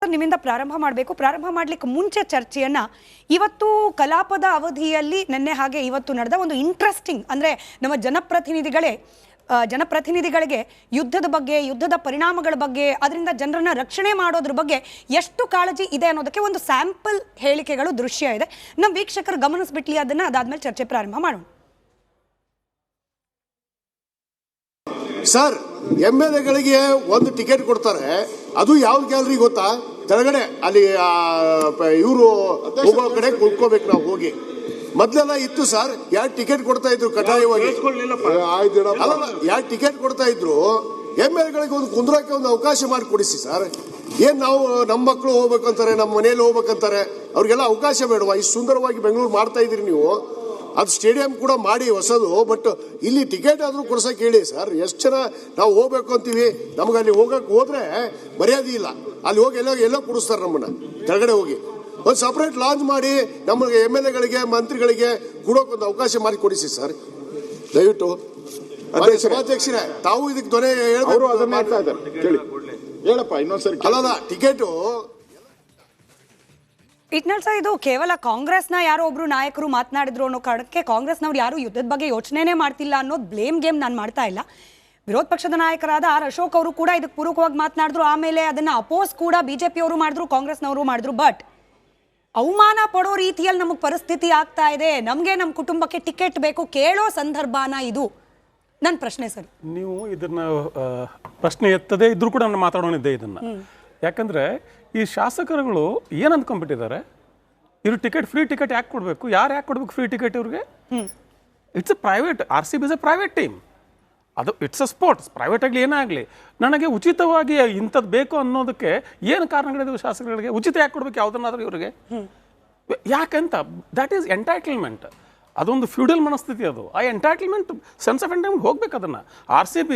Sir ನಿಮ್ಮಿಂದ ಪ್ರಾರಂಭ ಮಾಡಲಿಕ್ಕೆ ಮುಂಚೆ ಚರ್ಚೆಯನ್ನ ಇವತ್ತು ಕಲಾಪದ ಅವಧಿಯಲ್ಲಿ ನಿನ್ನೆ ಹಾಗೆ ಇವತ್ತು ನಡೆದ ಒಂದು ಇಂಟ್ರೆಸ್ಟಿಂಗ್ ಅಂದ್ರೆ ನಮ್ಮ ಜನಪ್ರತಿನಿಧಿಗಳಿಗೆ ಯುದ್ಧದ ಬಗ್ಗೆ, ಯುದ್ಧದ ಪರಿಣಾಮಗಳ ಬಗ್ಗೆ, ಅದರಿಂದ ಜನರನ್ನ ರಕ್ಷಣೆ ಮಾಡೋದ್ರ ಬಗ್ಗೆ ಎಷ್ಟು ಕಾಳಜಿ ಇದೆ ಅನ್ನೋದಕ್ಕೆ ಒಂದು ಸ್ಯಾಂಪಲ್ ಹೇಳಿಕೆಗಳು ದೃಶ್ಯ ಇದೆ. ನಮ್ಮ ವೀಕ್ಷಕರು ಗಮನಿಸ್ಬಿಟ್ಲಿ ಅದನ್ನ, ಅದಾದ್ಮೇಲೆ ಚರ್ಚೆ ಪ್ರಾರಂಭ ಮಾಡೋಣ. ಸರ್, MLAಗಳಿಗೆ ಒಂದು ಟಿಕೆಟ್ ಕೊಡ್ತಾರೆ, ಅದು ಯಾವ ಗ್ಯಾಲರಿ ಗೊತ್ತಾ? ಕೆಳಗಡೆ ಅಲ್ಲಿ ಇವರು ಹೋಗೋ ಕಡೆ ಕುಳ್ಕೋಬೇಕು ನಾವು ಹೋಗಿ. ಮೊದ್ಲೆಲ್ಲ ಇತ್ತು ಸರ್, 2 ಟಿಕೆಟ್ ಕೊಡ್ತಾ ಇದ್ರು ಕಡ್ಡಾಯವಾಗಿ. 2 ಟಿಕೆಟ್ ಕೊಡ್ತಾ ಇದ್ರು. MLAಗಳಿಗೆ ಒಂದು ಕುಂದ್ರಕ್ಕೆ ಒಂದು ಅವಕಾಶ ಮಾಡಿ ಕೊಡಿಸಿ ಸರ್. ಏನ್ ನಾವು ನಮ್ಮ ಮಕ್ಕಳು ಹೋಗ್ಬೇಕಂತಾರೆ, ನಮ್ಮ ಮನೆಯಲ್ಲಿ ಹೋಗ್ಬೇಕಂತಾರೆ, ಅವ್ರಿಗೆಲ್ಲ ಅವಕಾಶ ಬೇಡವಾ? ಇಷ್ಟು ಸುಂದರವಾಗಿ ಬೆಂಗಳೂರು ಮಾಡ್ತಾ ಇದ್ರಿ ನೀವು. ಅದು ಸ್ಟೇಡಿಯಂ ಕೂಡ ಮಾಡಿ ಹೊಸದು, ಬಟ್ ಇಲ್ಲಿ ಟಿಕೆಟ್ ಆದ್ರೂ ಕೊಡ್ಸಕ್ ಹೇಳಿ ಸರ್. ಎಷ್ಟು ಜನ ನಾವು ಹೋಗ್ಬೇಕು ಅಂತೀವಿ, ನಮ್ಗೆ ಅಲ್ಲಿ ಹೋದ್ರೆ ಮರ್ಯಾದೆ ಇಲ್ಲ. ಅಲ್ಲಿ ಹೋಗಿ ಎಲ್ಲೋ ಕೊಡಿಸ್ತಾರೆ ನಮ್ಮನ್ನ. ಕೆಳಗಡೆ ಹೋಗಿ ಒಂದು ಸಪರೇಟ್ ಲಾಂಚ್ ಮಾಡಿ ನಮಗೆ MLAಗಳಿಗೆ ಮಂತ್ರಿಗಳಿಗೆ ಕೊಡೋಕೆ ಒಂದು ಅವಕಾಶ ಮಾಡಿ ಕೊಡಿಸಿ ಸರ್ ದಯವಿಟ್ಟು. ಸಭಾಧ್ಯಕ್ಷರೇ, ತಾವು ಇದಕ್ಕೆ ದೊರೆ ಹೇಳಪ್ಪ ಇನ್ನೊಂದ್ಸರಿ. ಅಲ್ಲ ಟಿಕೆಟ್ ಇಟ್ನಲ್ ಸರ್, ಇದು ಕೇವಲ ಕಾಂಗ್ರೆಸ್ನ ಯಾರೋ ಒಬ್ರು ನಾಯಕರು ಮಾತನಾಡಿದ್ರು ಅನ್ನೋ ಕಾರಣಕ್ಕೆ ಕಾಂಗ್ರೆಸ್ನವರು ಯಾರು ಯುದ್ಧದ ಬಗ್ಗೆ ಯೋಚನೆನೇ ಮಾಡ್ತಿಲ್ಲ ಅನ್ನೋದು ಬ್ಲೇಮ್ ಗೇಮ್ ನಾನು ಮಾಡ್ತಾ ಇಲ್ಲ. ವಿರೋಧ ಪಕ್ಷದ ನಾಯಕರಾದ ಆರ್ ಅಶೋಕ್ ಅವರು ಕೂಡ ಇದಕ್ಕೆ ಪೂರಕವಾಗಿ ಮಾತನಾಡಿದ್ರು. ಆಮೇಲೆ ಅದನ್ನ ಅಪೋಸ್ ಕೂಡ ಬಿಜೆಪಿ ಅವರು ಮಾಡಿದ್ರು, ಕಾಂಗ್ರೆಸ್ನವರು ಮಾಡಿದ್ರು. ಬಟ್ ಅವಮಾನ ಪಡೋ ರೀತಿಯಲ್ಲಿ ನಮಗೆ ಪರಿಸ್ಥಿತಿ ಆಗ್ತಾ ಇದೆ. ನಮಗೆ ನಮ್ಮ ಕುಟುಂಬಕ್ಕೆ ಟಿಕೆಟ್ ಬೇಕು ಕೇಳೋ ಸಂದರ್ಭನ ಇದು? ನನ್ನ ಪ್ರಶ್ನೆ ಸರ್. ನೀವು ಇದನ್ನ ಪ್ರಶ್ನೆ ಎತ್ತದೇ ಇದ್ರೂ ಕೂಡ ನಾನು ಮಾತಾಡೋಣಿದ್ದೆ ಇದನ್ನ. ಯಾಕಂದ್ರೆ ಈ ಶಾಸಕರುಗಳು ಏನು ಅಂದ್ಕೊಂಡ್ಬಿಟ್ಟಿದ್ದಾರೆ, ಇವ್ರು ಫ್ರೀ ಟಿಕೆಟ್ ಯಾಕೆ ಕೊಡಬೇಕು, ಯಾರು ಯಾಕೆ ಕೊಡ್ಬೇಕು ಫ್ರೀ ಟಿಕೆಟ್ ಇವ್ರಿಗೆ? It's A private, RCB is A private team. ಅದು ಇಟ್ಸ್ ಅ ಸ್ಪೋರ್ಟ್ಸ್. ಪ್ರೈವೇಟ್ ಆಗಲಿ ಏನೇ ಆಗಲಿ, ನನಗೆ ಉಚಿತವಾಗಿ ಇಂಥದ್ದು ಬೇಕು ಅನ್ನೋದಕ್ಕೆ ಏನು ಕಾರಣಗಳಿದಾವೆ ಶಾಸಕರುಗಳಿಗೆ? ಉಚಿತ ಯಾಕೆ ಕೊಡ್ಬೇಕು ಯಾವುದನ್ನಾದ್ರೂ ಇವರಿಗೆ? ಯಾಕಂತ ದ್ಯಾಟ್ ಈಸ್ ಎಂಟೈಟಲ್ಮೆಂಟ್. ಅದೊಂದು ಫ್ಯೂಡಲ್ ಮನಸ್ಥಿತಿ. ಅದು ಆ ಎಂಟೈಟಲ್ಮೆಂಟ್ ಸೆನ್ಸ್ ಆಫ್ ಎಂಟೈಟ್ಮೆಂಟ್ ಹೋಗ್ಬೇಕು. ಅದನ್ನು RCB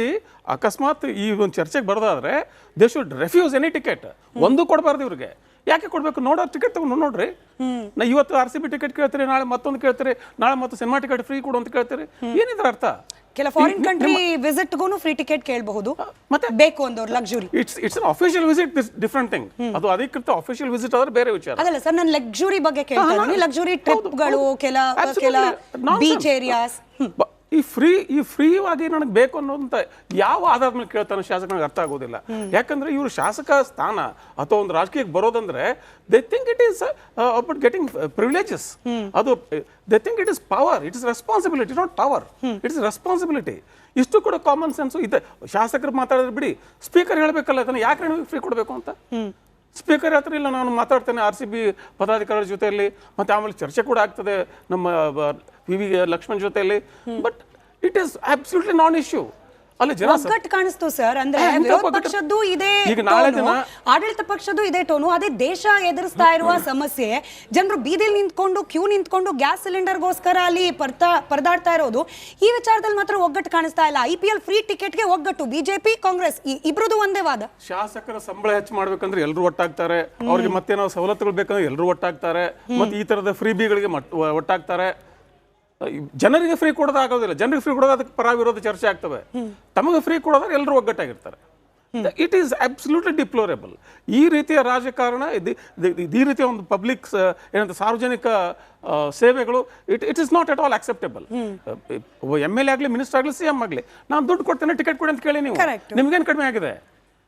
ಅಕಸ್ಮಾತ್ ಈ ಒಂದು ಚರ್ಚೆಗೆ ಬರೋದಾದ್ರೆ they should refuse any ticket. ಒಂದು ಕೊಡಬಾರ್ದು ಇವ್ರಿಗೆ. ಯಾಕೆ ಕೊಡಬೇಕು? ನೋಡೋ ಟಿಕೆಟ್ ತಗೊಂಡು ನೋಡ್ರಿ. ನಾ ಇವತ್ತು RCB ಟಿಕೆಟ್ ಕೇಳ್ತೀರಿ, ನಾಳೆ ಮತ್ತೊಂದು ಕೇಳ್ತೀರಿ, ನಾಳೆ ಮತ್ತೆ ಸಿನಿಮಾ ಟಿಕೆಟ್ ಫ್ರೀ ಕೊಡು ಅಂತ ಕೇಳ್ತೀರಿ. ಏನಿದ್ರ ಅರ್ಥ? ಕೆಲ ಫಾರಿನ್ ಕಂಟ್ರಿ ವಿಸಿಟ್ಗೂ ಫ್ರೀ ಟಿಕೆಟ್ ಕೇಳಬಹುದು, ಮತ್ತೆ ಬೇಕು ಅಂದವ್ರು luxury. It's an official visit, different thing. ಅದು ಅಧಿಕೃತ ಅಫಿಷಿಯಲ್ ವಿಸಿಟ್ ಆದ್ರೆ ಬೇರೆ ವಿಚಾರ. ಅದಲ್ಲ ಸರ್, ನಾನು ಲಕ್ಸುರಿ ಬಗ್ಗೆ ಕೇಳ್ತಾ ಇದ್ದೀನಿ. ಲಕ್ಸುರಿ ಟ್ರಿಪ್ಗಳು, ಕೆಲ ಬೀಚ್ ಏರಿಯಾಸ್. ಈ ಫ್ರೀ ಆಗಿ ನನಗೆ ಬೇಕು ಅನ್ನೋಂತ ಯಾವ ಆಧಾರದ ಮೇಲೆ ಕೇಳ್ತಾನೆ ಶಾಸಕನಿಗೆ ಅರ್ಥ ಆಗೋದಿಲ್ಲ. ಯಾಕಂದ್ರೆ ಇವರು ಶಾಸಕ ಸ್ಥಾನ ಅಥವಾ ಒಂದು ರಾಜಕೀಯಕ್ಕೆ ಬರೋದಂದ್ರೆ they think it is about getting privileges. ಅದು they think it is power, it is responsibility, not power, it is responsibility. ಇಷ್ಟು ಕೂಡ ಕಾಮನ್ ಸೆನ್ಸು ಇದೆ. ಶಾಸಕರು ಮಾತಾಡಿದ್ರೆ ಬಿಡಿ, ಸ್ಪೀಕರ್ ಹೇಳಬೇಕಲ್ಲ ಅದನ್ನು ಯಾಕೆ ಫ್ರೀ ಕೊಡಬೇಕು ಅಂತ. ಸ್ಪೀಕರ್ ಹತ್ರ ಇಲ್ಲ, ನಾನು ಮಾತಾಡ್ತೇನೆ RCB ಪದಾಧಿಕಾರಿಗಳ ಜೊತೆಯಲ್ಲಿ, ಮತ್ತೆ ಆಮೇಲೆ ಚರ್ಚೆ ಕೂಡ ಆಗ್ತದೆ ನಮ್ಮ PV ಲಕ್ಷ್ಮಣ್ ಜೊತೆಯಲ್ಲಿ. But it is absolutely non issue. ಅಲ್ಲಿ ಜನ ಒಗ್ಗಟ್ಟು ಕಾಣಿಸ್ತು ಸರ್. ಅಂದ್ರೆ ವಿರೋಧ ಪಕ್ಷದ್ದು ಇದೆ ಟೋನು, ಆಡಳಿತ ಪಕ್ಷದ್ದು ಇದೆ ಟೋನು. ಅದೇ ದೇಶ ಎದುರಿಸ್ತಾ ಇರುವ ಸಮಸ್ಯೆ, ಜನರು ಬೀದಿಲಿ ನಿಂತ್ಕೊಂಡು ಕ್ಯೂ ನಿಂತ್ಕೊಂಡು ಗ್ಯಾಸ್ ಸಿಲಿಂಡರ್ಗೋಸ್ಕರ ಅಲ್ಲಿ ಪರದಾಡ್ತಾ ಇರೋದು. ಈ ವಿಚಾರದಲ್ಲಿ ಮಾತ್ರ ಒಗ್ಗಟ್ಟು ಕಾಣಿಸ್ತಾ ಇಲ್ಲ. IPL ಫ್ರೀ ಟಿಕೆಟ್ಗೆ ಒಗ್ಗಟ್ಟು ಬಿಜೆಪಿ ಕಾಂಗ್ರೆಸ್ ಇಬ್ರದ್ದು ಒಂದೇ ವಾದ. ಶಾಸಕರ ಸಂಬಳ ಹೆಚ್ಚು ಮಾಡ್ಬೇಕಂದ್ರೆ ಎಲ್ಲರೂ ಒಟ್ಟಾಗ್ತಾರೆ, ಅವ್ರಿಗೆ ಮತ್ತೆ ನಾವು ಸವಲತ್ತುಗಳು ಬೇಕಂದ್ರೆ ಎಲ್ಲರೂ ಒಟ್ಟಾಗ್ತಾರೆ, ಮತ್ತೆ ಈ ತರದ ಫ್ರೀ ಬಿಗಳಿಗೆ ಒಟ್ಟಾಗ್ತಾರೆ. ಜನರಿಗೆ ಫ್ರೀ ಕೊಡೋದಾಗೋದಿಲ್ಲ. ಜನರಿಗೆ ಫ್ರೀ ಕೊಡೋದು ಅದಕ್ಕೆ ಪರ ವಿರೋಧ ಚರ್ಚೆ ಆಗ್ತವೆ. ತಮಗೆ ಫ್ರೀ ಕೊಡೋದ್ರೆ ಎಲ್ಲರೂ ಒಗ್ಗಟ್ಟಾಗಿರ್ತಾರೆ. It is absolutely deplorable. ಈ ರೀತಿಯ ರಾಜಕಾರಣ, ಈ ರೀತಿಯ ಒಂದು ಪಬ್ಲಿಕ್ ಏನಂತ ಸಾರ್ವಜನಿಕ ಸೇವೆಗಳು it is not at all acceptable. MLA ಆಗಲಿ, ಮಿನಿಸ್ಟರ್ ಆಗಲಿ, CM ಆಗಲಿ, ನಾನು ದುಡ್ಡು ಕೊಡ್ತೇನೆ ಟಿಕೆಟ್ ಕೊಡಿ ಅಂತ ಕೇಳಿ. ನೀವು ನಿಮ್ಗೇನು ಕಡಿಮೆ ಆಗಿದೆ?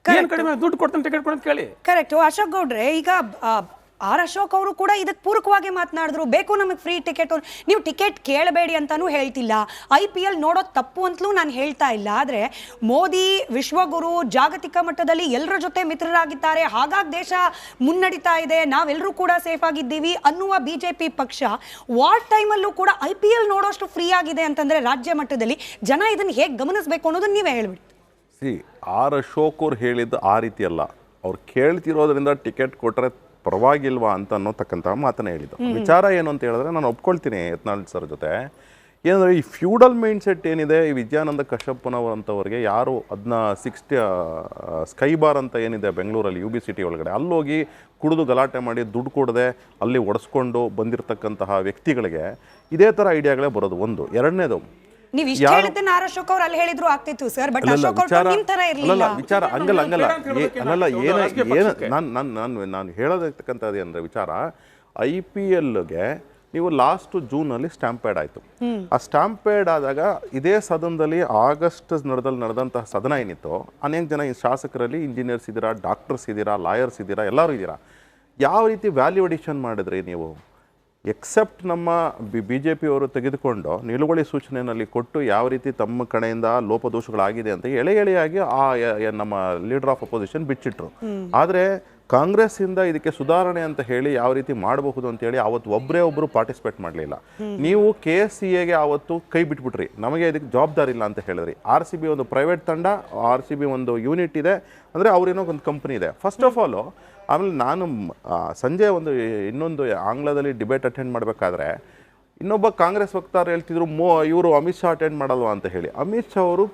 ಏನು ಕಡಿಮೆ? ದುಡ್ಡು ಕೊಡ್ತೇನೆ ಟಿಕೆಟ್ ಕೊಡಿ ಅಂತ ಕೇಳಿ. ಕರೆಕ್ಟ್. ಅಶೋಕ್ ಗೌಡ್ರೆ, ಈಗ ಆರ್ ಅಶೋಕ್ ಅವರು ಕೂಡ ಇದಕ್ಕೆ ಪೂರಕವಾಗಿ ಮಾತನಾಡಿದ್ರು. ಬೇಕು ನಮಗೆ ಫ್ರೀ ಟಿಕೆಟ್, ನೀವು ಟಿಕೆಟ್ ಕೇಳಬೇಡಿ ಅಂತಾನೂ ಹೇಳ್ತಿಲ್ಲ. IPL ನೋಡೋದು ತಪ್ಪು ಅಂತಲೂ ನಾನು ಹೇಳ್ತಾ ಇಲ್ಲ. ಆದರೆ ಮೋದಿ ವಿಶ್ವಗುರು, ಜಾಗತಿಕ ಮಟ್ಟದಲ್ಲಿ ಎಲ್ಲರ ಜೊತೆ ಮಿತ್ರರಾಗಿದ್ದಾರೆ, ಹಾಗಾಗಿ ದೇಶ ಮುನ್ನಡಿತಾ ಇದೆ, ನಾವೆಲ್ಲರೂ ಕೂಡ ಸೇಫ್ ಆಗಿದ್ದೀವಿ ಅನ್ನುವ ಬಿಜೆಪಿ ಪಕ್ಷ ವಾರ್ ಟೈಮಲ್ಲೂ ಕೂಡ IPL ನೋಡೋಷ್ಟು ಫ್ರೀ ಆಗಿದೆ ಅಂತಂದ್ರೆ ರಾಜ್ಯ ಮಟ್ಟದಲ್ಲಿ ಜನ ಇದನ್ನು ಹೇಗೆ ಗಮನಿಸಬೇಕು ಅನ್ನೋದನ್ನ ನೀವೇ ಹೇಳ್ಬಿಡಿ. ಆರ್ ಅಶೋಕ್ ಅವ್ರು ಹೇಳಿದ್ದು ಆ ರೀತಿ ಅಲ್ಲ. ಅವ್ರು ಕೇಳ್ತಿರೋದ್ರಿಂದ ಟಿಕೆಟ್ ಕೊಟ್ಟರೆ ಪರವಾಗಿಲ್ವಾ ಅಂತ ಅನ್ನೋತಕ್ಕಂಥ ಮಾತನ್ನ ಹೇಳಿದ್ದು. ವಿಚಾರ ಏನು ಅಂತ ಹೇಳಿದ್ರೆ, ನಾನು ಒಪ್ಕೊಳ್ತೀನಿ ಯತ್ನಾಳ್ ಸರ್ ಜೊತೆ. ಏನಂದರೆ ಈ ಫ್ಯೂಡಲ್ ಮೈಂಡ್ ಸೆಟ್ ಏನಿದೆ, ಈ ವಿದ್ಯಾನಂದ ಕಶ್ಯಪ್ಪನವರಂಥವ್ರಿಗೆ ಯಾರು ಅದನ್ನ ಸ್ಕೈ ಬಾರ್ ಅಂತ ಏನಿದೆ ಬೆಂಗಳೂರಲ್ಲಿ UB ಸಿಟಿ ಒಳಗಡೆ, ಅಲ್ಲೋಗಿ ಕುಡಿದು ಗಲಾಟೆ ಮಾಡಿ ದುಡ್ಡು ಕೊಡದೆ ಅಲ್ಲಿ ಒಡಿಸ್ಕೊಂಡು ಬಂದಿರತಕ್ಕಂತಹ ವ್ಯಕ್ತಿಗಳಿಗೆ ಇದೇ ಥರ ಐಡಿಯಾಗಳೇ ಬರೋದು. ಒಂದು. ಎರಡನೇದು, ನೀವ್ ಇಷ್ಟ ಹೇಳಿದ್ದನ್ನ ಆರ್ ಅಶೋಕ್ ಅವ್ರು ಅಲ್ಲಿ ಹೇಳಿದ್ರು ಆಗ್ತಿತ್ತು ಸರ್, ಬಟ್ ಅಶೋಕ್ ಅವ್ರು ನಿಮ್ ತರ ಇರ್ಲಿಲ್ಲ. ವಿಚಾರ ಹಂಗಲ್ಲ ನಾನು ಹೇಳೋದಕ್ಕಂಥದ್ದು ಅಂದ್ರೆ ವಿಚಾರ IPLಗೆ ನೀವು ಲಾಸ್ಟ್ ಜೂನಲ್ಲಿ ಸ್ಟ್ಯಾಂಪೇಡ್ ಆಯಿತು. ಆ ಸ್ಟ್ಯಾಂಪೇಡ್ ಆದಾಗ ಇದೇ ಸದನದಲ್ಲಿ ಆಗಸ್ಟ್ ನಡೆದಂತಹ ಸದನ ಏನಿತ್ತು, ಅನೇಕ ಜನ ಶಾಸಕರಲ್ಲಿ ಇಂಜಿನಿಯರ್ಸ್ ಇದ್ದೀರಾ, ಡಾಕ್ಟರ್ಸ್ ಇದ್ದೀರಾ, ಲಾಯರ್ಸ್ ಇದ್ದೀರಾ, ಎಲ್ಲರೂ ಇದ್ದೀರಾ. ಯಾವ ರೀತಿ ವ್ಯಾಲ್ಯೂ ಅಡಿಷನ್ ಮಾಡಿದ್ರಿ ನೀವು? ಎಕ್ಸೆಪ್ಟ್ ನಮ್ಮ BJP ಅವರು ತೆಗೆದುಕೊಂಡು ನಿಲುವಳಿ ಸೂಚನೆಯಲ್ಲಿ ಕೊಟ್ಟು ಯಾವ ರೀತಿ ತಮ್ಮ ಕಡೆಯಿಂದ ಲೋಪದೋಷಗಳಾಗಿದೆ ಅಂತ ಎಳೆಯಾಗಿ ನಮ್ಮ ಲೀಡರ್ ಆಫ್ ಅಪೋಸಿಷನ್ ಬಿಚ್ಚಿಟ್ರು. ಆದರೆ ಕಾಂಗ್ರೆಸ್ಸಿಂದ ಇದಕ್ಕೆ ಸುಧಾರಣೆ ಅಂತ ಹೇಳಿ ಯಾವ ರೀತಿ ಮಾಡಬಹುದು ಅಂತೇಳಿ ಅವತ್ತು ಒಬ್ಬರು ಪಾರ್ಟಿಸಿಪೇಟ್ ಮಾಡಲಿಲ್ಲ. ನೀವು KSCAಗೆ ಅವತ್ತು ಕೈ ಬಿಟ್ಬಿಟ್ರಿ, ನಮಗೆ ಇದಕ್ಕೆ ಜವಾಬ್ದಾರಿ ಇಲ್ಲ ಅಂತ ಹೇಳಿದ್ರಿ. RCB ಒಂದು ಪ್ರೈವೇಟ್ ತಂಡ, RCB ಒಂದು ಯೂನಿಟ್ ಇದೆ, ಅಂದರೆ ಅವ್ರೇನೋ ಒಂದು ಕಂಪ್ನಿ ಇದೆ. ಫಸ್ಟ್ ಆಫ್ ಆಲು ಆಮೇಲೆ ನಾನು ಸಂಜೆ ಇನ್ನೊಂದು ಆಂಗ್ಲದಲ್ಲಿ ಡಿಬೇಟ್ ಅಟೆಂಡ್ ಮಾಡಬೇಕಾದ್ರೆ ಇನ್ನೊಬ್ಬ ಕಾಂಗ್ರೆಸ್ ವಕ್ತಾರ ಹೇಳ್ತಿದ್ರು ಇವರು ಅಮಿತ್ ಶಾ ಅಟೆಂಡ್ ಮಾಡಲ್ವಾ ಅಂತ ಹೇಳಿ. ಅಮಿತ್ ಶಾ ಅವರು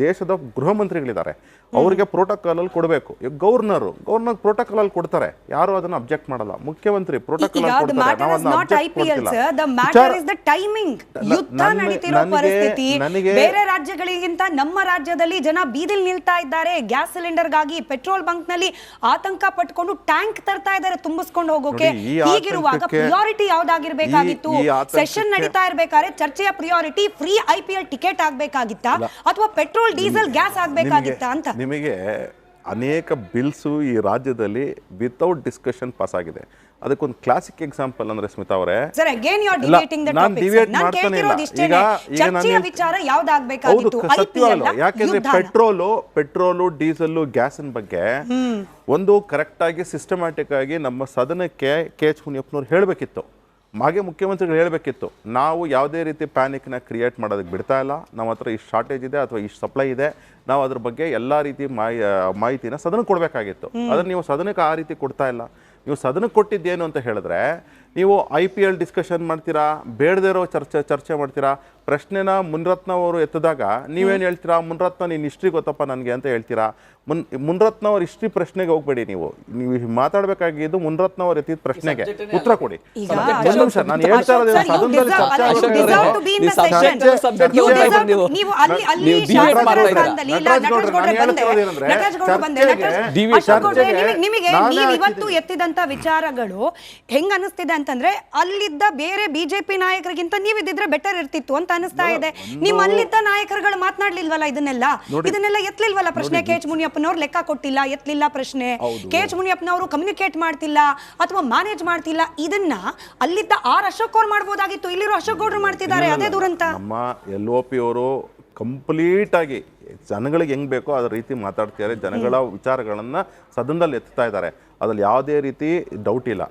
ದೇಶದ ಗೃಹ ಮಂತ್ರಿಗಳಿದ್ದಾರೆ, ಅವರಿಗೆ ಪ್ರೋಟೋಕಾಲಲ್ಲಿ ಕೊಡಬೇಕು. ಗವರ್ನರ್ ಪ್ರೋಟೋಕಾಲಲ್ಲಿ ಕೊಡ್ತಾರೆ, ಯಾರು ಅದನ್ನ ಅಬ್ಜೆಕ್ಟ್ ಮಾಡಲ್ಲ. ಮುಖ್ಯಮಂತ್ರಿ ಪ್ರೋಟೋಕಾಲ್ ಬೇರೆ ರಾಜ್ಯಗಳಿಗಿಂತ ನಮ್ಮ ರಾಜ್ಯದಲ್ಲಿ ಜನ ಬೀದಿಲ್ ನಿಲ್ತಾ ಇದ್ದಾರೆ. ಗ್ಯಾಸ್ ಸಿಲಿಂಡರ್ಗಾಗಿ ಪೆಟ್ರೋಲ್ ಬಂಕ್ ನಲ್ಲಿ ಆತಂಕ ಪಟ್ಕೊಂಡು ಟ್ಯಾಂಕ್ ತರ್ತಾ ಇದ್ದಾರೆ ತುಂಬಿಸ್ಕೊಂಡು ಹೋಗೋಕೆ. ಹೀಗಿರುವಾಗ ಪ್ರಿಯಾರಿಟಿ ಯಾವ್ದಾಗಿರ್ಬೇಕಾಗಿತ್ತು? ಸೆಷನ್ ನಡೀತಾ ಇರ್ಬೇಕಾದ್ರೆ ಚರ್ಚೆಯ ಪ್ರಿಯಾರಿಟಿ ಫ್ರೀ IPL ಟಿಕೆಟ್ ಆಗ್ಬೇಕಾಗಿತ್ತಾ ಅಥವಾ ಪೆಟ್ರೋಲ್ ಡೀಸೆಲ್ ಗ್ಯಾಸ್ ಆಗ್ಬೇಕಾಗಿತ್ತಾ ಅಂತ? ನಿಮಗೆ ಅನೇಕ ಬಿಲ್ಸು ಈ ರಾಜ್ಯದಲ್ಲಿ ವಿತೌಟ್ ಡಿಸ್ಕಷನ್ ಪಾಸ್ ಆಗಿದೆ. ಅದಕ್ಕೊಂದು ಕ್ಲಾಸಿಕ್ ಎಕ್ಸಾಂಪಲ್ ಅಂದ್ರೆ ಸ್ಮಿತಾ ಅವರೇ, ಯಾಕೆಂದ್ರೆ ಪೆಟ್ರೋಲು ಡೀಸೆಲ್ ಗ್ಯಾಸಿನ ಬಗ್ಗೆ ಒಂದು ಕರೆಕ್ಟ್ ಆಗಿ ಸಿಸ್ಟಮ್ಯಾಟಿಕ್ ಆಗಿ ನಮ್ಮ ಸದನಕ್ಕೆ KH ಮುನಿಯಪ್ಪನವ್ರು ಹೇಳಬೇಕಿತ್ತು, ಹಾಗೆ ಮುಖ್ಯಮಂತ್ರಿಗಳು ಹೇಳಬೇಕಿತ್ತು. ನಾವು ಯಾವುದೇ ರೀತಿ ಪ್ಯಾನಿಕ್ನ ಕ್ರಿಯೇಟ್ ಮಾಡೋದಕ್ಕೆ ಬಿಡ್ತಾ ಇಲ್ಲ, ನಮ್ಮ ಹತ್ರ ಇಷ್ಟು ಶಾರ್ಟೇಜ್ ಇದೆ ಅಥವಾ ಇಷ್ಟು ಸಪ್ಲೈ ಇದೆ, ನಾವು ಅದ್ರ ಬಗ್ಗೆ ಎಲ್ಲ ರೀತಿ ಮಾಹಿತಿನ ಸದನಕ್ಕೆ ಕೊಡಬೇಕಾಗಿತ್ತು. ಅದನ್ನು ನೀವು ಸದನಕ್ಕೆ ಆ ರೀತಿ ಕೊಡ್ತಾ ಇಲ್ಲ. ನೀವು ಸದನಕ್ಕೆ ಕೊಟ್ಟಿದ್ದೇನು ಅಂತ ಹೇಳಿದ್ರೆ, ನೀವು IPL ಡಿಸ್ಕಷನ್ ಮಾಡ್ತೀರಾ, ಬೇಡದೇ ಇರೋ ಚರ್ಚೆ ಮಾಡ್ತೀರಾ. ಪ್ರಶ್ನೆನ ಮುನ್ರತ್ನ ಅವರು ಎತ್ತಿದಾಗ ನೀವೇನು ಹೇಳ್ತೀರಾ? ಮುನ್ರತ್ನ ನೀನು ಹಿಸ್ಟ್ರಿ ಗೊತ್ತಪ್ಪ ನನಗೆ ಅಂತ ಹೇಳ್ತೀರಾ. ಮುನ್ರತ್ನ ಅವ್ರ ಹಿಸ್ಟ್ರಿ ಪ್ರಶ್ನೆಗೆ ಹೋಗ್ಬೇಡಿ. ನೀವು ಮಾತಾಡಬೇಕಾಗಿದ್ದು ಮುನ್ರತ್ನ ಅವ್ರು ಎತ್ತಿದ ಪ್ರಶ್ನೆಗೆ ಉತ್ತರ ಕೊಡಿ. ಒಂದು ನಿಮಿಷ, ನಾನು ಹೇಳ್ತಾ ಇರೋದು ಸದನದಲ್ಲಿ ಎತ್ತಿದಂತ ವಿಚಾರಗಳು ಹೆಂಗ ಅನಿಸ್ತಿದೆ ಅಂತಂದ್ರೆ, ಅಲ್ಲಿದ್ದ ಬೇರೆ BJP ನಾಯಕರಿಗಿಂತ ನೀವಿದ್ರೆ ಬೆಟರ್ ಇರ್ತಿತ್ತು ಅಂತ ಅನಿಸ್ತಾ ಇದೆ. ನಿಮ್ಮ ಅಲ್ಲಿದ್ದ ನಾಯಕರುಗಳು ಮಾತನಾಡ್ಲಿಲ್ವಲ್ಲ, ಇದನ್ನೆಲ್ಲ ಎತ್ತಲಿಲ್ವಲ್ಲ ಪ್ರಶ್ನೆ. KH ಮುನಿಯಪ್ಪನವ್ರು ಲೆಕ್ಕ ಕೊಟ್ಟಿಲ್ಲ, ಎತ್ತಲಿಲ್ಲ ಪ್ರಶ್ನೆ. KH ಮುನಿಯಪ್ಪನವರು ಕಮ್ಯುನಿಕೇಟ್ ಮಾಡ್ತಿಲ್ಲ ಅಥವಾ ಮ್ಯಾನೇಜ್ ಮಾಡ್ತಿಲ್ಲ. ಇದನ್ನ ಅಲ್ಲಿದ್ದ ಆರ್ ಅಶೋಕ್ ಅವ್ರು ಮಾಡ್ಬೋದಾಗಿತ್ತು, ಇಲ್ಲಿರೋ ಅಶೋಕ್ ಗೌಡ್ರು ಮಾಡ್ತಿದ್ದಾರೆ. ಅದೇ ದುರಂತ. ನಮ್ಮ LOP ಅವರು ಕಂಪ್ಲೀಟ್ ಆಗಿ ಜನಗಳಿಗೆ ಹೆಂಗ್ ಬೇಕೋ ಅದ್ರ ರೀತಿ ಮಾತಾಡ್ತಿದ್ದಾರೆ. ಜನಗಳ ವಿಚಾರಗಳನ್ನ ಸದನದಲ್ಲಿ ಎತ್ತಾ ಇದ್ದಾರೆ, ಅದ್ರಲ್ಲಿ ಯಾವುದೇ ರೀತಿ ಡೌಟ್ ಇಲ್ಲ.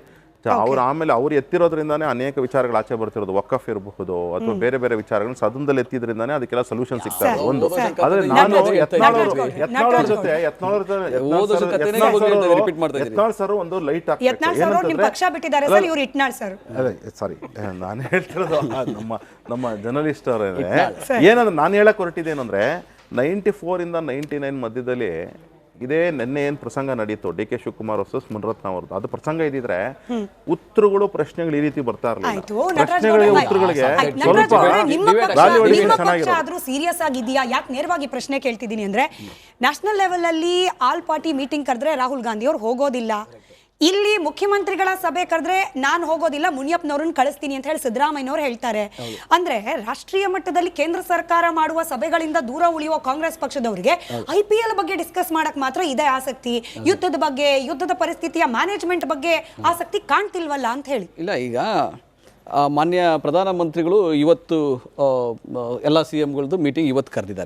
ಅವ್ರು ಆಮೇಲೆ ಅವ್ರು ಎತ್ತಿರೋದ್ರಿಂದಾನೇ ಅನೇಕ ವಿಚಾರಗಳು ಆಚೆ ಬರ್ತಿರೋದು. ವಕಫ್ ಇರಬಹುದು ಅಥವಾ ಬೇರೆ ಬೇರೆ ವಿಚಾರಗಳನ್ನು ಸದನದಲ್ಲಿ ಎತ್ತಿದ್ರಿಂದಾನೇ ಅದಕ್ಕೆಲ್ಲ ಸೊಲ್ಯೂಷನ್ ಸಿಗ್ತಾ ಇದೆ. ಒಂದು ಆದ್ರೆ ನಾನು ಯತ್ನಾಳ್ ಸರ್ ಒಂದು ಲೈಟ್ ಸಾರಿ ನಾನು ಹೇಳ್ತಿರೋದು ನಮ್ಮ ಜರ್ನಲಿಸ್ಟ್ ಅವರೇ ಏನಂದ್ರೆ ನಾನು ಹೇಳಕ್ ಹೊರಟಿದ್ದೇನಂದ್ರೆ 94 ಇಂದ 99 ಮಧ್ಯದಲ್ಲಿ ಇದೇ ನಿನ್ನೆ ಏನು ಪ್ರಸಂಗ ನಡೀತು DK ಶಿವಕುಮಾರ್ ವರ್ಸಸ್ ಮುನ್ರತ್ನ ಅವ್ರದ್ದು, ಅದು ಪ್ರಸಂಗ ಇದ್ದಿದ್ರೆ ಉತ್ತರಗಳು ಪ್ರಶ್ನೆಗಳು ಈ ರೀತಿ ಬರ್ತಾ ಇರಲಿಲ್ಲ. ಪ್ರಶ್ನೆಗಳಿಗೆ ಉತ್ತರಗಳಿಗೆ ಆದ್ರೂ ಸೀರಿಯಸ್ ಆಗಿದೆಯಾ? ಯಾಕೆ ನೇರವಾಗಿ ಪ್ರಶ್ನೆ ಕೇಳ್ತಿದ್ದೀನಿ ಅಂದ್ರೆ, ನ್ಯಾಷನಲ್ ಲೆವೆಲ್ ಅಲ್ಲಿ ಆಲ್ ಪಾರ್ಟಿ ಮೀಟಿಂಗ್ ಕರೆದ್ರೆ ರಾಹುಲ್ ಗಾಂಧಿ ಅವ್ರು ಹೋಗೋದಿಲ್ಲ. ಇಲ್ಲಿ ಮುಖ್ಯಮಂತ್ರಿಗಳ ಸಭೆ ಕರೆದ್ರೆ ನಾನು ಹೋಗೋದಿಲ್ಲ, ಮುನಿಯಪ್ಪನವ್ರನ್ನ ಕಳಿಸ್ತೀನಿ ಅಂತ ಹೇಳಿ ಸಿದ್ದರಾಮಯ್ಯನವ್ರು ಹೇಳ್ತಾರೆ. ಅಂದ್ರೆ ರಾಷ್ಟ್ರೀಯ ಮಟ್ಟದಲ್ಲಿ ಕೇಂದ್ರ ಸರ್ಕಾರ ಮಾಡುವ ಸಭೆಗಳಿಂದ ದೂರ ಉಳಿಯುವ ಕಾಂಗ್ರೆಸ್ ಪಕ್ಷದವರಿಗೆ IPL ಬಗ್ಗೆ ಡಿಸ್ಕಸ್ ಮಾಡಕ್ ಮಾತ್ರ ಇದೇ ಆಸಕ್ತಿ, ಯುದ್ಧದ ಬಗ್ಗೆ, ಯುದ್ಧದ ಪರಿಸ್ಥಿತಿಯ ಮ್ಯಾನೇಜ್ಮೆಂಟ್ ಬಗ್ಗೆ ಆಸಕ್ತಿ ಕಾಣ್ತಿಲ್ವಲ್ಲ ಅಂತ ಹೇಳಿ. ಇಲ್ಲ, ಈಗ ಮಾನ್ಯ ಪ್ರಧಾನಮಂತ್ರಿಗಳು ಇವತ್ತು ಎಲ್ಲ CMಗಳದ್ದು ಮೀಟಿಂಗ್ ಇವತ್ತು ಕರೆದಿದ್ದಾರೆ.